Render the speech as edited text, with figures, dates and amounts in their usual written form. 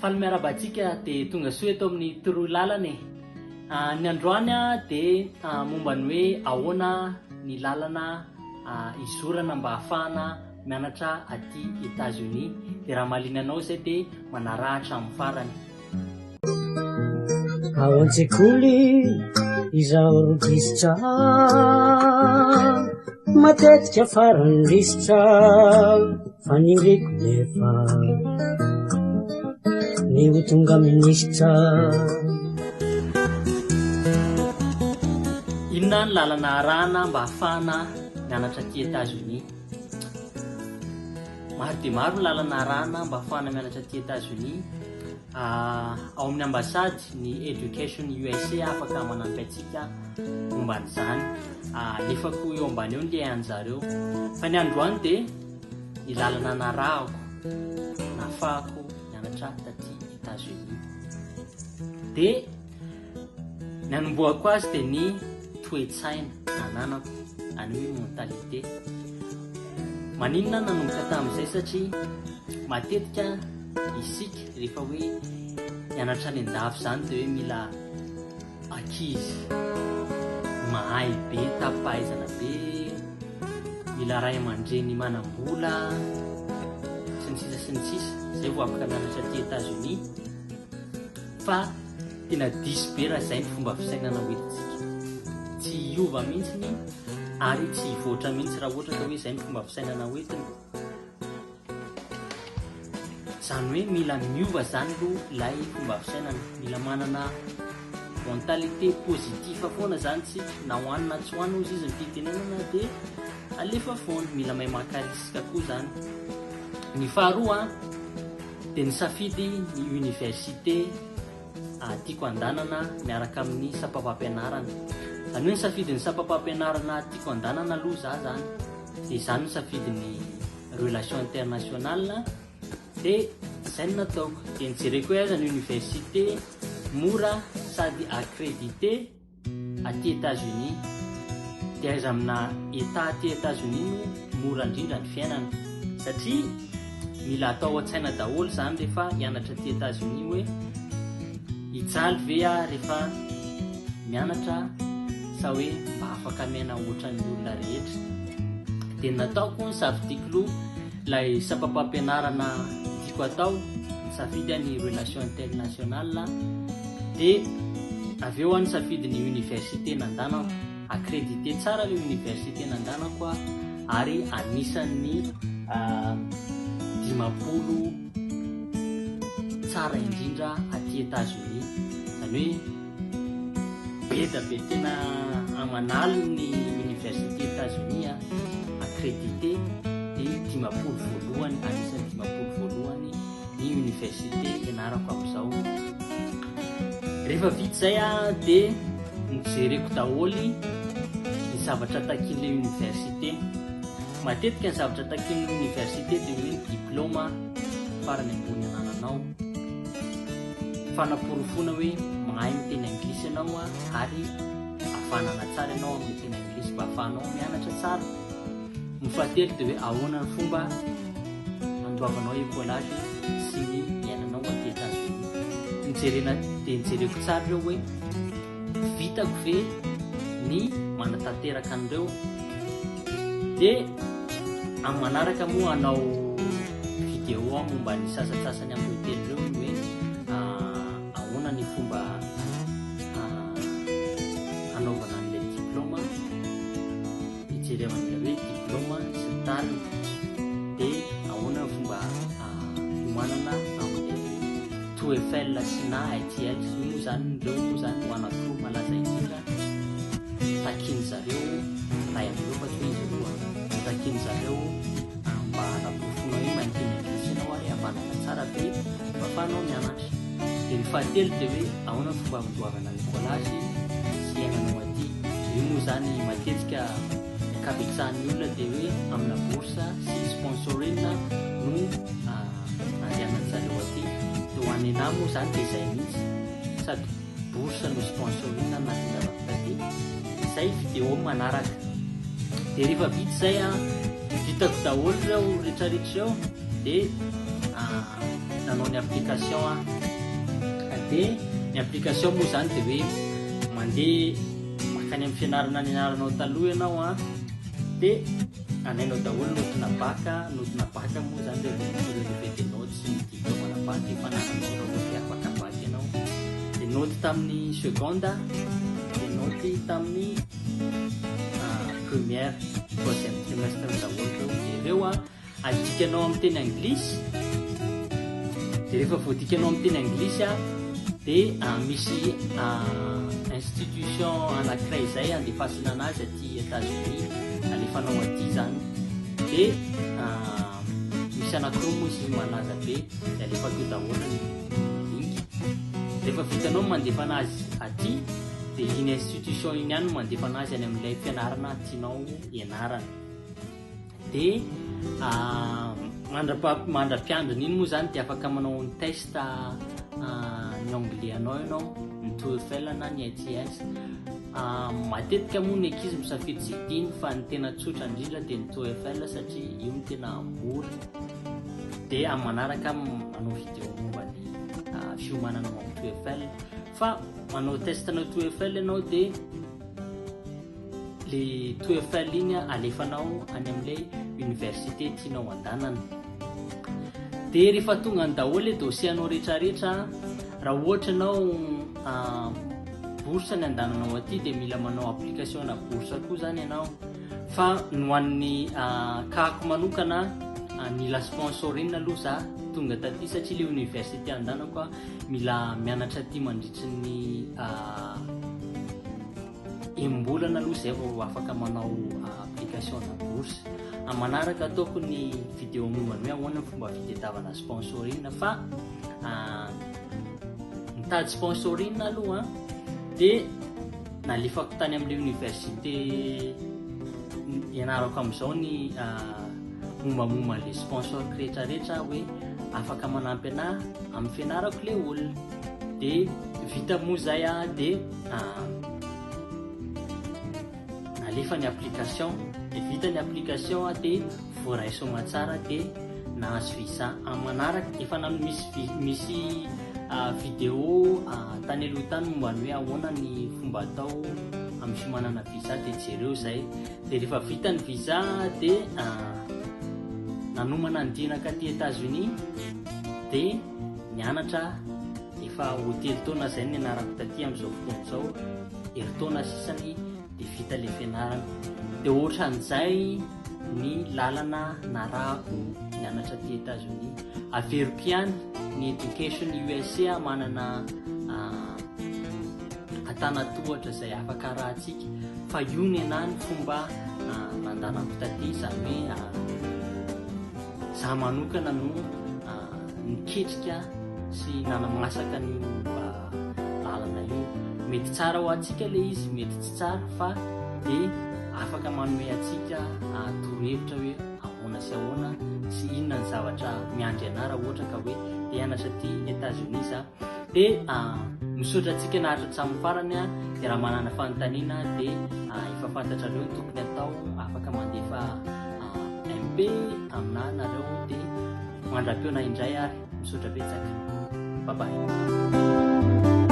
Faly miarabantsika dia tonga soa eto amin'ny toroy lalana e. Ny androany dia momba ny hoe ahoana ny lalana izorana mba ahafahana mianatra aty Etats-Unis. Dia raha mahaliana anao izay dia manarahatra amin'ny farany. Ao an-tsekoly izaho risitra, matetika farany risitra, fa ny reko nefa ny ho tonga minisitra. Inona ny lalana arahana mba ahafahana mianatra aty Etats-Unis? Maro dia maro ny lalana arahana mba ahafahana mianatra aty Etats-Unis. Ao amin'ny ambasady ny Education USA afaka manampy antsika momba an'izany. Nefako eo ambany eo ny anjareo. Fa ny androany dia ny lalana narahako nahafahako mianatra taty Etats-Unis. Dia ny anombohako azy dia ny toe-tsaina ananako, any hoe mentalité. Maninona nanomboka tamin'izay satria matetika isika rehefa hoe mianatra any an-dafy izany dia hoe mila ankizy mahay be, tapaizana be, mila ray aman-dreny manam-bola sy ny sisa sy ny sisa, izay vao afaka mianatra aty Etats-Unis. Fa tena diso be raha izay ny fomba fisainana hoentintsika, tsy hiova mihitsy ary tsy hivoatra mihitsy raha ohatra ka hoe izay ny fomba fisainana hoentina. Izany hoe mila miova zany aloha ilay fomba fisainana, mila manana mentalité positive foana zany tsika, na hoany na tsy hoany ozy izy ny fitenenana dia alefa foana, mila mahay makarisika koa zany. Ny faharoa dia nisafidy ny université tiako andanana miaraka amin'ny sapapampianarana. Zany hoe nisafidy ny sapapampianarana tiako andanana aloha za zany, dia izany nisafidy ny relation internationale. Dia izay no nataoko, dia nijereko hoe aiza ny université mora sady accrédité aty Etats-Unis, dia aiza amina état aty Etats-Unis no mora indrindra ny fiainana, satria mila atao an-tsaina daholo zany rehefa hianatra aty Etats-Unis hoe hijaly ve rehefa mianatra sa hoe mba afaka miaina ohatran'ny olona rehetra. Dia nataoko nisafidiako ilay sapapampianarana tiako atao, nisafidy ny relation internationale. Dia avy eo nisafidy ny université nandanako, accrédité tsara ilay université nandanako ary anisan'ny 50 tsara indrindra aty Etats-Unis. Zany hoe be da be tena amanalo ny université Etats-Unis accrédité, dia 50 voalohany, anisan'ny 50 voalohany ny université ianarako amin'izao. Rehefa vita izay dia nijereko daholo ny zavatra takin'ilay université. Matetika ny zavatra takin'ilay université dia hoe ny diplôma farany ambony anananao, fanaporofona hoe mahay miteny anglisy ianao ary ahafanana tsara ianao amin'ny teny anglisy mba ahafahanao mianatra tsara. Ny fahatelo dia hoe ahoana ny fomba nandoavanao écolage sy ny iainanao aty Etats-Unis. Dia nijereko tsara ireo hoe vitako ve ny manatanteraka an'ireo. Dia amin'ny manaraka moa hanao vidéo momba ny sasatsasany amin'ny hotely ireo ny hoe ahoana ny fomba hanaovana an'ilay diplôma, hijerevana hoe diplôma sy ny tariny. Dia ahoana ny fomba hiomanana amin'ny TOEFL sy na IELTS. Io moa zany ireo moa zany ho anankiroa malaza indrindra takin'izareo ray amin'ireo fa tsy hoe izy roa, takin'izareo mba hanaporofona hoe mahay miteny anglisy ianao ary havanana tsara be mba ahafahanao mianatra. Dia ny fahatelo dia hoe ahoana ny fomba handoavana écolage sy iainanao aty. Io moa zany matetika kapitsahan'ny olona dia hoe amina bourse sy sponsoring no andehanan'izareo aty. Dia ho any anahy moa zany dia izay mihitsy, sady bourse no sponsoring nahatonga aty. Izay vidéo manaraka. Dia rehefa vita izay vitako daholo ireo rehetrarehetra eo, dia nanao ny application dia ny application moa zany dia hoe mandeha makany amin'ny fianarana nianaranao taloha ianao dia anainao daholo notina baka moa zany relevé des notes sy ny diplôme na baka efa nananao raha ohatra afaka baka ianao dia note tamin'ny seconde dia note tamin'ny première troisième trimestre daholo ireo adikanao amin'ny teny anglisy dia rehefa voadikanao amin'ny teny anglisy dia misy institution anankiray izay andefasana anazy aty États-Unis alefanao aty zany dia misy anankiroa moa izy malaza be dia alefako eo daholo ny link rehefa vitanao mandefa anazy aty dia iny institution iny ihany mandefa anazy any amin'ilay fianarana tianao ianarana dia mandra-piandrina iny moa zany dia afaka manao ny test ny anglais anao ianao ny TOEFL na ny IELTS matetika moa ny ankizy misafidy izay tiany fa ny tena tsotra indrindra dia ny TOEFL satria io ny tena mora dia amin'ny manaraka manao vidéo momba ny fiomananao amin'ny TOEFL fa manao testanao TOEFL ianao dia le TOEFL iny alefanao any amin'ilay université tianao andanana dia rehefa tonga ny daholo dossier anao rehetrarehetra raha ohatra anao bourse ny andananao aty dia mila manao application na bourse koa zany ianao fa no an'ny kako manokana mila sponsorina aloha za tonga taty satria le université andanako mila mianatra aty mandritry ny embolana aloha zay vao afaka manao application na bourse manaraka ataoko ny vidéo momba ny hoe ahoana ny fomba fitadiavana sponsorina fa mitady sponsorina aloha dia nalefako tany amin'ilay université ianarako amin'izao ny mombamomba le sponsor rehetrarehetra hoe afaka manampy ana amin'ny fianarako le olona dia vita moa zay dia nalefa ny application dia vita ny application dia voaraisoma tsara dia nahazo visa amin'ny manaraka efa misy vidéo tany aloha tany momba ny hoe ahoana ny fomba atao amin'ny fiomanana visa dia jereo zay dia rehefa vita ny visa dia nanomana ny dinaka aty États-Unis dia nianatra efa hotely taona zay ny anarako taty amin'izao fotoana izao heritaona sisany dia vita le fianarana dia ohatran'izay ny lalana narako nianatra aty États-Unis averimpo ihany ny education USA manana atanatohatra zay afaka rahantsika fa io ny anany fomba nandanako taty zany hoe za manokana no niketrika sy nanamasaka ny lalana io mety tsara ho atsika le izy mety tsy tsara fa dia afaka manome atsika torohevitra hoe ahoana sy ahoana sy inona ny zavatra miandry ana raha ohatra ka hoe hianatra aty États-Unis dia misaotra atsika naharitra hatramin'ny farany dia raha manana fanontaniana dia efa fantatra reo tokony atao afaka mandefa MP amina nareo dia mandra-peona indray ary misaotra betsaka. Bye bye.